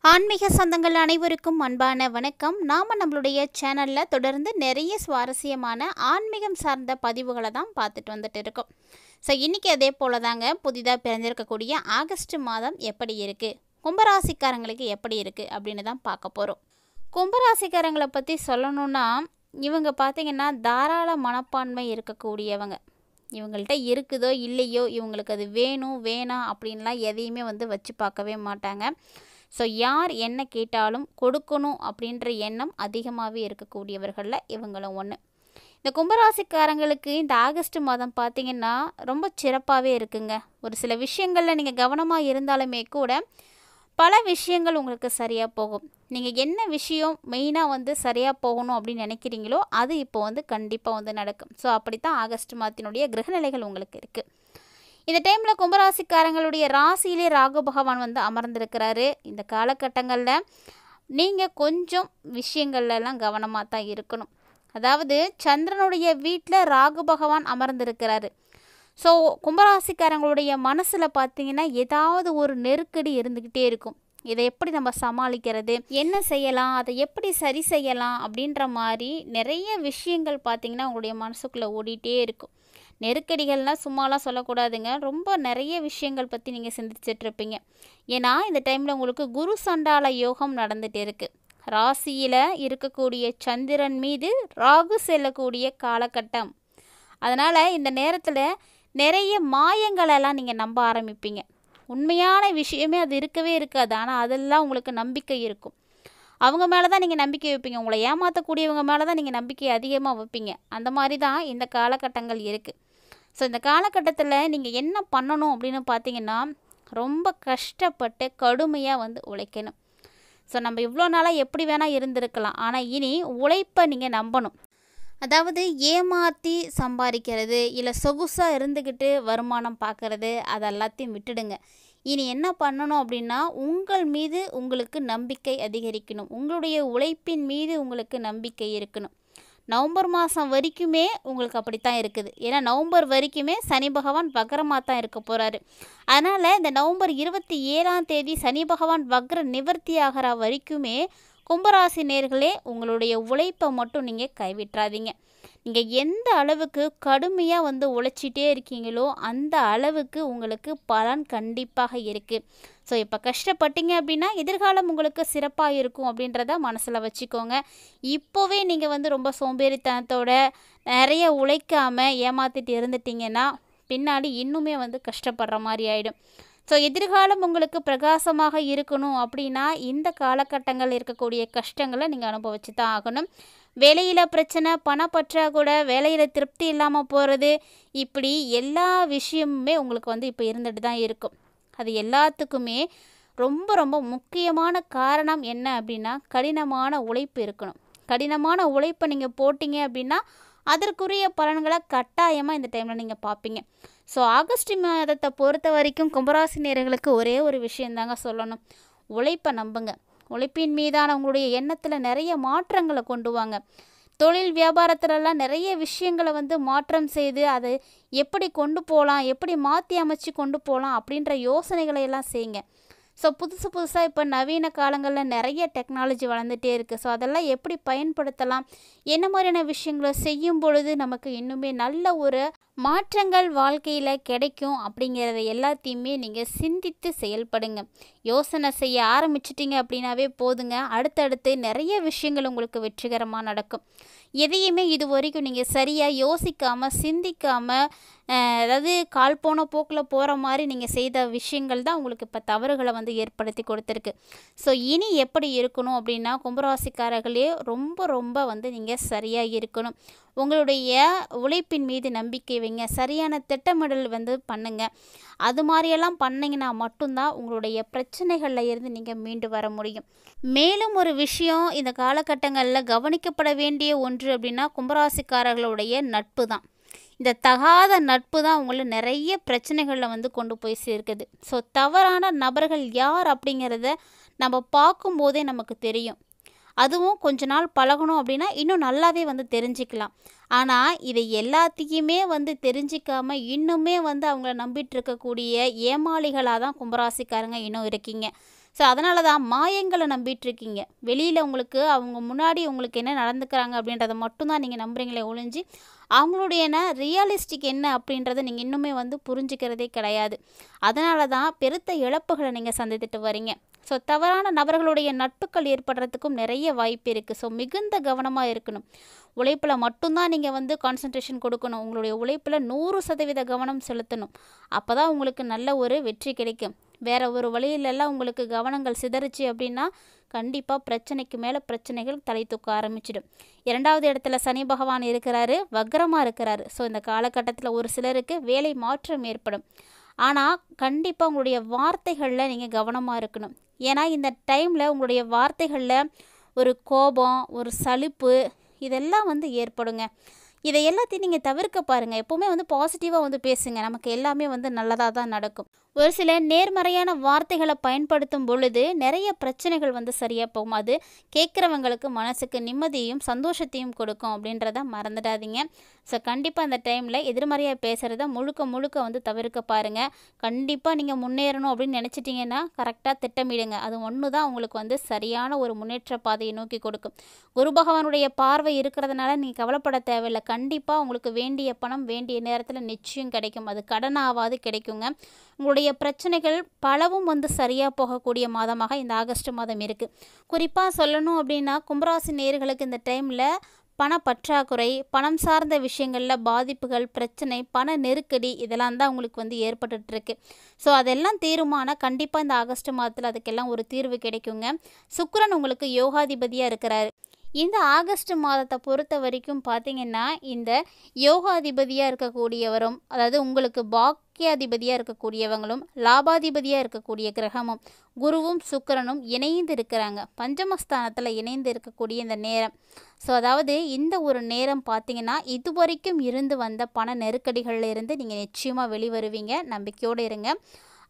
ஆன்மீக சொந்தங்கள் அனைவருக்கும் அன்பான வணக்கம். நாம் நம்மளுடைய சேனலில் தொடர்ந்து நிறைய சுவாரஸ்யமான ஆன்மீகம் சார்ந்த பதிவுகளை தான் பார்த்துட்டு வந்துட்டு இருக்கோம். ஸோ இன்றைக்கி அதே போல் தாங்க புதிதாக பிறந்திருக்கக்கூடிய ஆகஸ்ட் மாதம் எப்படி இருக்குது, கும்பராசிக்காரங்களுக்கு எப்படி இருக்குது அப்படின்னு தான் பார்க்க போகிறோம். கும்பராசிக்காரங்களை பற்றி சொல்லணுன்னா, இவங்க பார்த்திங்கன்னா தாராள மனப்பான்மை இருக்கக்கூடியவங்க. இவங்கள்ட்ட இருக்குதோ இல்லையோ, இவங்களுக்கு அது வேணும் வேணாம் அப்படின்லாம் எதையுமே வச்சு பார்க்கவே மாட்டாங்க. ஸோ யார் என்ன கேட்டாலும் கொடுக்கணும் அப்படின்ற எண்ணம் அதிகமாகவே இருக்கக்கூடியவர்களில் இவங்களும் ஒன்று. இந்த கும்பராசிக்காரங்களுக்கு இந்த ஆகஸ்ட் மாதம் பார்த்திங்கன்னா ரொம்ப சிறப்பாகவே இருக்குங்க. ஒரு சில விஷயங்களில் நீங்கள் கவனமாக இருந்தாலுமே கூட பல விஷயங்கள் உங்களுக்கு சரியாக போகும். நீங்கள் என்ன விஷயம் மெயினாக சரியாக போகணும் அப்படின்னு நினைக்கிறீங்களோ அது இப்போ கண்டிப்பாக நடக்கும். ஸோ அப்படித்தான் ஆகஸ்ட் மாதத்தினுடைய கிரகநிலைகள் உங்களுக்கு இருக்குது. இந்த டைமில் கும்பராசிக்காரங்களுடைய ராசியிலே ராகு பகவான் அமர்ந்திருக்கிறாரு. இந்த காலகட்டங்களில் நீங்கள் கொஞ்சம் விஷயங்கள்லாம் கவனமாக தான் இருக்கணும். அதாவது சந்திரனுடைய வீட்டில் ராகு பகவான் அமர்ந்திருக்கிறாரு. ஸோ கும்பராசிக்காரங்களுடைய மனசில் பார்த்திங்கன்னா ஏதாவது ஒரு நெருக்கடி இருந்துக்கிட்டே இருக்கும். இதை எப்படி நம்ம சமாளிக்கிறது, என்ன செய்யலாம், அதை எப்படி சரி செய்யலாம் அப்படின்ற மாதிரி நிறைய விஷயங்கள் பார்த்திங்கன்னா உங்களுடைய மனசுக்குள்ளே ஓடிட்டே இருக்கும். நெருக்கடிகள்னால் சும்மாலாம் சொல்லக்கூடாதுங்க. ரொம்ப நிறைய விஷயங்கள் பற்றி நீங்கள் சிந்திச்சிட்ருப்பீங்க. ஏன்னா இந்த டைமில் உங்களுக்கு குரு சண்டால யோகம் நடந்துகிட்டு இருக்குது. ராசியில் இருக்கக்கூடிய சந்திரன் மீது ராகு செல்லக்கூடிய காலகட்டம். அதனால் இந்த நேரத்தில் நிறைய மாயங்களெல்லாம் நீங்கள் நம்ப ஆரம்பிப்பீங்க. உண்மையான விஷயமே அது இருக்கவே இருக்காது. ஆனால் அதெல்லாம் உங்களுக்கு நம்பிக்கை இருக்கும். அவங்க மேலே தான் நீங்கள் நம்பிக்கை வைப்பீங்க. உங்களை ஏமாற்றக்கூடியவங்க மேலே தான் நீங்கள் நம்பிக்கை அதிகமாக வைப்பீங்க. அந்த மாதிரி தான் இந்த காலகட்டங்கள் இருக்குது. ஸோ இந்த காலகட்டத்தில் நீங்கள் என்ன பண்ணணும் அப்படின்னு பார்த்தீங்கன்னா, ரொம்ப கஷ்டப்பட்டு கடுமையாக உழைக்கணும். ஸோ நம்ம இவ்வளோ நாளாக எப்படி வேணால் இருந்திருக்கலாம். ஆனால் இனி உழைப்பை நீங்கள் நம்பணும். அதாவது ஏமாற்றி சம்பாதிக்கிறது, இல்லை சொகுசாக இருந்துக்கிட்டு வருமானம் பார்க்குறது, அது எல்லாத்தையும் விட்டுடுங்க. இனி என்ன பண்ணணும் அப்படின்னா, உங்கள் மீது உங்களுக்கு நம்பிக்கை அதிகரிக்கணும். உங்களுடைய உழைப்பின் மீது உங்களுக்கு நம்பிக்கை இருக்கணும். நவம்பர் மாதம் வரைக்குமே உங்களுக்கு அப்படித்தான் இருக்குது. ஏன்னா நவம்பர் வரைக்குமே சனி பகவான் வக்ரமாக தான் இருக்க போகிறாரு. அதனால் இந்த நவம்பர் 27ஆம் தேதி சனி பகவான் வக்ர நிவர்த்தி ஆகிற வரைக்குமே கும்பராசி நேயர்களே உங்களுடைய உழைப்பை மட்டும் நீங்கள் கைவிட்டுறாதீங்க. நீங்கள் எந்த அளவுக்கு கடுமையாக உழைச்சிட்டே இருக்கீங்களோ அந்த அளவுக்கு உங்களுக்கு பலன் கண்டிப்பாக இருக்குது. ஸோ இப்போ கஷ்டப்பட்டீங்க அப்படின்னா எதிர்காலம் உங்களுக்கு சிறப்பாக இருக்கும் அப்படின்றத மனசில் வச்சுக்கோங்க. இப்போவே நீங்கள் ரொம்ப சோம்பேறித்தனத்தோட நிறைய உழைக்காமல் ஏமாற்றிட்டு இருந்துட்டிங்கன்னா பின்னாடி இன்னுமே கஷ்டப்படுற மாதிரி ஆகிடும். ஸோ எதிர்காலம் உங்களுக்கு பிரகாசமாக இருக்கணும் அப்படின்னா இந்த காலகட்டங்கள் இருக்கக்கூடிய கஷ்டங்களை நீங்கள் அனுபவிச்சு தான் ஆகணும். வேலையில் பிரச்சனை, பணப்பற்றாக்குறை, வேலையில் திருப்தி இல்லாமல் போகிறது, இப்படி எல்லா விஷயமுமே உங்களுக்கு இப்போ இருந்துட்டு தான் இருக்கும். அது எல்லாத்துக்குமே ரொம்ப ரொம்ப முக்கியமான காரணம் என்ன அப்படின்னா, கடினமான உழைப்பு இருக்கணும். கடினமான உழைப்பை நீங்கள் போட்டிங்க அப்படின்னா அதற்குரிய பலன்களை கட்டாயமாக இந்த டைமில் நீங்கள் பார்ப்பீங்க. ஸோ ஆகஸ்ட் மாதத்தை பொறுத்த வரைக்கும் கும்பராசி நேயர்களுக்கு ஒரே ஒரு விஷயந்தாங்க சொல்லணும். உழைப்பை நம்புங்க. உழைப்பின் மீதான உங்களுடைய எண்ணத்தில் நிறைய மாற்றங்களை கொண்டு வாங்க. தொழில் வியாபாரத்துலலாம் நிறைய விஷயங்களை மாற்றம் செய்து அதை எப்படி கொண்டு போகலாம், எப்படி மாற்றி அமைச்சு கொண்டு போகலாம் அப்படின்ற யோசனைகளை எல்லாம் செய்யுங்க. ஸோ புதுசாக இப்போ நவீன காலங்களில் நிறைய டெக்னாலஜி வளர்ந்துகிட்டே இருக்குது. ஸோ அதெல்லாம் எப்படி பயன்படுத்தலாம், என்ன மாதிரியான விஷயங்களை செய்யும் பொழுது நமக்கு இன்னுமே நல்ல ஒரு மாற்றங்கள் வாழ்க்கையில் கிடைக்கும் அப்படிங்கிறத எல்லாத்தையுமே நீங்கள் சிந்தித்து செயல்படுங்க. யோசனை செய்ய ஆரம்பிச்சிட்டிங்க அப்படின்னாவே போதுங்க, அடுத்தடுத்து நிறைய விஷயங்கள் உங்களுக்கு வெற்றிகரமாக நடக்கும். எதையுமே இது வரைக்கும் நீங்கள் சரியாக யோசிக்காமல் சிந்திக்காமல் அதாவது கால் போன போக்கில் போகிற மாதிரி நீங்கள் செய்த விஷயங்கள் தான் உங்களுக்கு இப்போ தவறுகளை ஏற்படுத்தி கொடுத்துருக்கு. ஸோ இனி எப்படி இருக்கணும் அப்படின்னா, கும்பராசிக்காரர்களே ரொம்ப ரொம்ப நீங்கள் சரியாக இருக்கணும். உங்களுடைய உழைப்பின் மீது நம்பிக்கை வைங்க. சரியான திட்டமிடல் பண்ணுங்கள். அது மாதிரியெல்லாம் பண்ணிங்கன்னா மட்டும்தான் உங்களுடைய பிரச்சனைகளில் இருந்து நீங்கள் மீண்டு வர முடியும். மேலும் ஒரு விஷயம் இந்த காலகட்டங்களில் கவனிக்கப்பட வேண்டிய ஒன்று அப்படின்னா, கும்பராசிக்காரர்களுடைய நட்பு தான். இந்த தகாத நட்பு தான் உங்களை நிறைய பிரச்சனைகளில் கொண்டு போய் சேர்க்குது. ஸோ தவறான நபர்கள் யார் அப்படிங்கிறத நம்ம பார்க்கும்போதே நமக்கு தெரியும். அதுவும் கொஞ்ச நாள் பழகணும் அப்படின்னா இன்னும் நல்லாவே தெரிஞ்சிக்கலாம். ஆனால் இதை எல்லாத்தையுமே தெரிஞ்சிக்காமல் இன்னுமே அவங்கள நம்பிட்டு இருக்கக்கூடிய ஏமாளிகளாக தான் கும்பராசிக்காரங்க இன்னும் இருக்கீங்க. ஸோ அதனால தான் மாயங்களை நம்பிட்டு இருக்கீங்க. வெளியில் உங்களுக்கு அவங்க முன்னாடி உங்களுக்கு என்ன நடந்துக்கிறாங்க அப்படின்றத மட்டும்தான் நீங்கள் நம்புறீங்களே ஒழிஞ்சு அவங்களுடைய ரியலிஸ்டிக் என்ன அப்படின்றத நீங்கள் இன்னுமே வந்து புரிஞ்சுக்கிறதே கிடையாது. அதனால தான் பெருத்த இழப்புகளை நீங்கள் சந்தித்துட்டு வரீங்க. ஸோ தவறான நபர்களுடைய நட்புகள் ஏற்படுறதுக்கும் நிறைய வாய்ப்பு இருக்குது. ஸோ மிகுந்த கவனமாக இருக்கணும். உழைப்பில் மட்டும்தான் நீங்கள் வந்து கான்சன்ட்ரேஷன் கொடுக்கணும். உங்களுடைய உழைப்பில் 100% கவனம் செலுத்தணும். அப்போ தான் உங்களுக்கு நல்ல ஒரு வெற்றி கிடைக்கும். வேறு ஒரு வழியிலெல்லாம் உங்களுக்கு கவனங்கள் சிதறிச்சு அப்படின்னா கண்டிப்பாக பிரச்சனைக்கு மேலே பிரச்சனைகள் தலை தூக்க ஆரம்பிச்சிடும். 2வது இடத்துல சனி பகவான் இருக்கிறாரு, வக்ரமாக இருக்கிறாரு. ஸோ இந்த காலகட்டத்தில் ஒரு சிலருக்கு வேலை மாற்றம் ஏற்படும். ஆனால் கண்டிப்பாக உங்களுடைய வார்த்தைகளில் நீங்கள் கவனமாக இருக்கணும். ஏன்னா இந்த டைமில் உங்களுடைய வார்த்தைகளில் ஒரு கோபம், ஒரு சலிப்பு இதெல்லாம் வந்து ஏற்படுங்க. இதை எல்லாத்தையும் நீங்கள் தவிர்க்க பாருங்கள். எப்போவுமே வந்து பாசிட்டிவாக வந்து பேசுங்க. நமக்கு எல்லாமே வந்து நல்லதாக தான் நடக்கும். ஒரு சில நேர்மறையான வார்த்தைகளை பயன்படுத்தும் பொழுது நிறைய பிரச்சனைகள் வந்து சரியாக போகும். அது கேட்குறவங்களுக்கு மனசுக்கு நிம்மதியையும் சந்தோஷத்தையும் கொடுக்கும் அப்படின்றத மறந்துடாதீங்க. ஸோ கண்டிப்பாக அந்த டைமில் எதிர்மறையாக பேசுகிறத முழுக்க வந்து தவிர்க்க பாருங்கள். கண்டிப்பாக நீங்கள் முன்னேறணும் அப்படின்னு நினச்சிட்டிங்கன்னா கரெக்டாக திட்டமிடுங்க. அது ஒன்று தான் உங்களுக்கு வந்து சரியான ஒரு முன்னேற்ற பாதையை நோக்கி கொடுக்கும். குரு பகவானுடைய பார்வை இருக்கிறதுனால நீங்கள் கவலைப்பட தேவையில்லை. கண்டிப்பாக உங்களுக்கு வேண்டிய பணம் வேண்டிய நேரத்தில் நிச்சயம் கிடைக்கும். அது கடனாவது கிடைக்குங்க. உங்களுடைய பிரச்சனைகள் பலவும் வந்து சரியாக போகக்கூடிய மாதமாக இந்த ஆகஸ்ட் மாதம் இருக்குது. குறிப்பாக சொல்லணும் அப்படின்னா கும்பராசி நேயர்களுக்கு இந்த டைமில் பணப்பற்றாக்குறை, பணம் சார்ந்த விஷயங்களில் பாதிப்புகள், பிரச்சனை, பண நெருக்கடி இதெல்லாம் தான் உங்களுக்கு வந்து ஏற்பட்டுருக்கு. ஸோ அதெல்லாம் தீருமானா கண்டிப்பாக இந்த ஆகஸ்ட் மாதத்தில் அதுக்கெல்லாம் ஒரு தீர்வு கிடைக்குங்க. சுக்கிரன் உங்களுக்கு யோகாதிபதியாக இருக்கிறாரு. இந்த ஆகஸ்ட் மாதத்தை பொறுத்த வரைக்கும் பார்த்தீங்கன்னா இந்த யோகாதிபதியாக இருக்கக்கூடியவரும், அதாவது உங்களுக்கு பாக்கியாதிபதியாக இருக்கக்கூடியவங்களும், லாபாதிபதியாக இருக்கக்கூடிய கிரகமும் குருவும் சுக்கிரனும் இணைந்து இருக்கிறாங்க. பஞ்சமஸ்தானத்தில் இணைந்து இருக்கக்கூடிய இந்த நேரம். ஸோ அதாவது இந்த ஒரு நேரம் பார்த்தீங்கன்னா இதுவரைக்கும் இருந்து வந்த பண நெருக்கடிகளில் இருந்து நீங்கள் நிச்சயமாக வெளிவருவீங்க. நம்பிக்கையோடு இருங்க.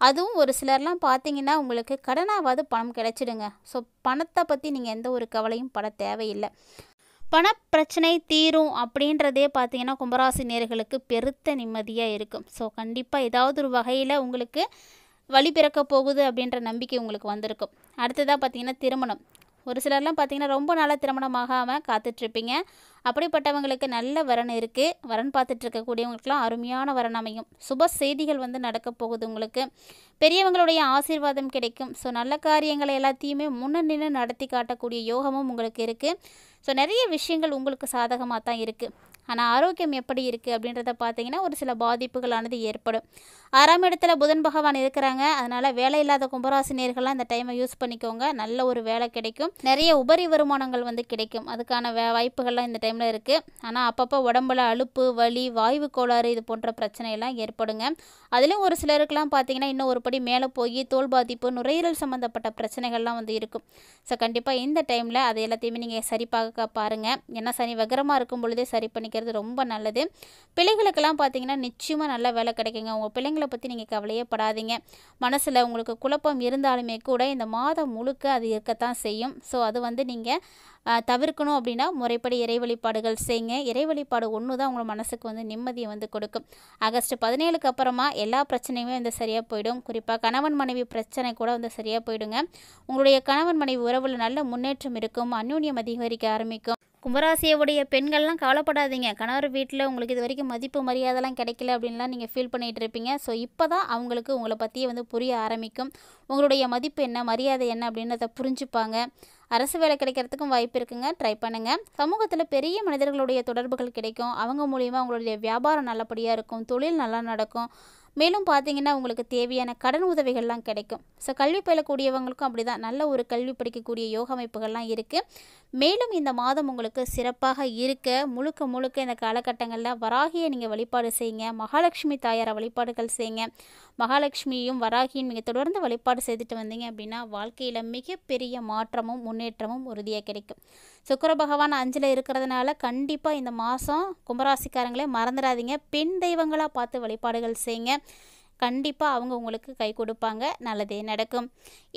அதுவும் ஒரு சிலர்லாம் பார்த்தீங்கன்னா உங்களுக்கு கடனாவது பணம் கிடைச்சிடுங்க. ஸோ பணத்தை பற்றி நீங்கள் எந்த ஒரு கவலையும் பட தேவையில்லை. பணப்பிரச்சனை தீரும் அப்படின்றதே பார்த்தீங்கன்னா கும்பராசி நேயர்களுக்கு பெருத்த நிம்மதியாக இருக்கும். ஸோ கண்டிப்பாக ஏதாவது ஒரு வகையில் உங்களுக்கு வழி பிறக்க போகுது அப்படின்ற நம்பிக்கை உங்களுக்கு வந்திருக்கும். அடுத்ததாக பார்த்தீங்கன்னா திருமணம். ஒரு சிலர்லாம் பார்த்தீங்கன்னா ரொம்ப நாளாக திருமணமாகாமல் காத்துட்ருப்பீங்க. அப்படிப்பட்டவங்களுக்கு நல்ல வரன் இருக்குது. வரன் பார்த்துட்டு இருக்கக்கூடியவங்களுக்குலாம் அருமையான வரன் அமையும். சுப செய்திகள் வந்து நடக்க போகுது உங்களுக்கு. பெரியவங்களுடைய ஆசீர்வாதம் கிடைக்கும். ஸோ நல்ல காரியங்களை எல்லாத்தையுமே முன்னின்று நடத்தி காட்டக்கூடிய யோகமும் உங்களுக்கு இருக்குது. ஸோ நிறைய விஷயங்கள் உங்களுக்கு சாதகமாக தான் இருக்குது. ஆனால் ஆரோக்கியம் எப்படி இருக்குது அப்படின்றத பார்த்தீங்கன்னா ஒரு சில பாதிப்புகளானது ஏற்படும். 6ஆம் இடத்துல புதன் பகவான் இருக்கிறாங்க. அதனால் வேலை இல்லாத கும்பராசி நேயர்கள்லாம் இந்த டைமை யூஸ் பண்ணிக்கோங்க. நல்ல ஒரு வேலை கிடைக்கும். நிறைய உபரி வருமானங்கள் வந்து கிடைக்கும். அதுக்கான வாய்ப்புகள்லாம் இந்த டைமில் இருக்குது. ஆனால் அப்பப்போ உடம்புல அலுப்பு, வலி, வாய்வு கோளாறு இது போன்ற பிரச்சனையெல்லாம் ஏற்படுங்க. அதுலேயும் ஒரு சிலருக்குலாம் பார்த்தீங்கன்னா இன்னும் ஒரு படி மேலே போய் தோல் பாதிப்பு, நுரையீரல் சம்மந்தப்பட்ட பிரச்சனைகள்லாம் வந்து இருக்கும். ஸோ கண்டிப்பாக இந்த டைமில் அது எல்லாத்தையுமே நீங்கள் சரி பார்க்க பாருங்கள். ஏன்னா சனி வகரமாக இருக்கும் பொழுதே சரி பண்ணிக்கிறது ரொம்ப நல்லது. பிள்ளைகளுக்கெல்லாம் பார்த்தீங்கன்னா நிச்சயமாக நல்ல வேலை கிடைக்குங்க. உங்கள் பிள்ளைங்களை பற்றி நீங்கள் கவலையே படாதீங்க. மனசில் உங்களுக்கு குழப்பம் இருந்தாலுமே கூட இந்த மாதம் முழுக்க அது இருக்கத்தான் செய்யும். ஸோ அது வந்து நீங்கள் தவிர்க்கணும் அப்படின்னா முறைப்படி இறை வழிபாடுகள் செய்யுங்க. இறை வழிபாடு ஒன்று தான் உங்கள் மனசுக்கு வந்து நிம்மதியை வந்து கொடுக்கும். ஆகஸ்ட் 17க்கு அப்புறமா எல்லா பிரச்சனையுமே வந்து சரியாக போயிடும். குறிப்பாக கணவன் மனைவி பிரச்சனை கூட வந்து சரியாக போயிடுங்க. உங்களுடைய கணவன் மனைவி உறவில் நல்ல முன்னேற்றம் இருக்கும். அந்யோன்யம் அதிகரிக்க ஆரம்பிக்கும். கும்பராசியுடைய பெண்கள்லாம் கவலைப்படாதீங்க. கணவர் வீட்டில் உங்களுக்கு இது வரைக்கும் மதிப்பு மரியாதைலாம் கிடைக்கல அப்படின்லாம் நீங்கள் ஃபீல் பண்ணிகிட்டு இருப்பீங்க. ஸோ இப்போ தான் அவங்களுக்கு உங்களை பற்றியே வந்து புரிய ஆரம்பிக்கும். உங்களுடைய மதிப்பு என்ன, மரியாதை என்ன அப்படின்றத புரிஞ்சுப்பாங்க. அரசு வேலை கிடைக்கிறதுக்கும் வாய்ப்பு இருக்குங்க. ட்ரை பண்ணுங்கள். சமூகத்தில் பெரிய மனிதர்களுடைய தொடர்புகள் கிடைக்கும். அவங்க மூலிமா உங்களுடைய வியாபாரம் நல்லபடியாக இருக்கும். தொழில் நல்லா நடக்கும். மேலும் பார்த்தீங்கன்னா உங்களுக்கு தேவையான கடன் உதவிகள்லாம் கிடைக்கும். ஸோ கல்வி பயிலக்கூடியவங்களுக்கும் அப்படி தான் நல்ல ஒரு கல்வி படிக்கக்கூடிய யோக அமைப்புகள்லாம் இருக்குது. மேலும் இந்த மாதம் உங்களுக்கு சிறப்பாக இருக்க முழுக்க இந்த காலகட்டங்களில் வராகியை நீங்கள் வழிபாடு செய்யுங்க. மகாலட்சுமி தாயாரை வழிபாடுகள் செய்யுங்க. மகாலட்சுமியும் வராகியும் நீங்கள் தொடர்ந்து வழிபாடு செய்துட்டு வந்தீங்க அப்படின்னா வாழ்க்கையில் மிகப்பெரிய மாற்றமும் முன்னேற்றமும் உறுதியாக கிடைக்கும். சுக்கிர பகவான் 5ல் இருக்கிறதுனால கண்டிப்பாக இந்த மாதம் கும்பராசிக்காரங்களே மறந்துடாதீங்க. பெண் தெய்வங்களாக பார்த்து வழிபாடுகள் செய்யுங்க. கண்டிப்பாக அவங்க உங்களுக்கு கை கொடுப்பாங்க, நல்லதே நடக்கும்.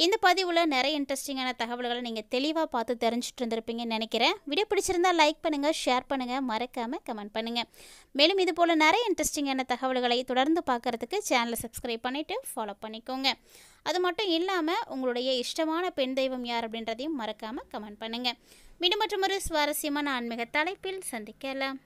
இந்த பதிவில் நிறைய இன்ட்ரெஸ்டிங்கான தகவல்களை நீங்கள் தெளிவாக பார்த்து தெரிஞ்சுட்டு இருந்திருப்பீங்கன்னு நினைக்கிறேன். வீடியோ பிடிச்சிருந்தா லைக் பண்ணுங்கள், ஷேர் பண்ணுங்கள், மறக்காமல் கமெண்ட் பண்ணுங்கள். மேலும் இது போல் நிறைய இன்ட்ரெஸ்டிங்கான தகவல்களை தொடர்ந்து பார்க்குறதுக்கு சேனலை சப்ஸ்கிரைப் பண்ணிவிட்டு ஃபாலோ பண்ணிக்கோங்க. அது மட்டும் இல்லாமல் உங்களுடைய இஷ்டமான பெண் தெய்வம் யார் அப்படின்றதையும் மறக்காமல் கமெண்ட் பண்ணுங்கள். மீண்டும் மற்றொரு சுவாரஸ்யமான ஆன்மீக தலைப்பில் சந்திக்கலாம்.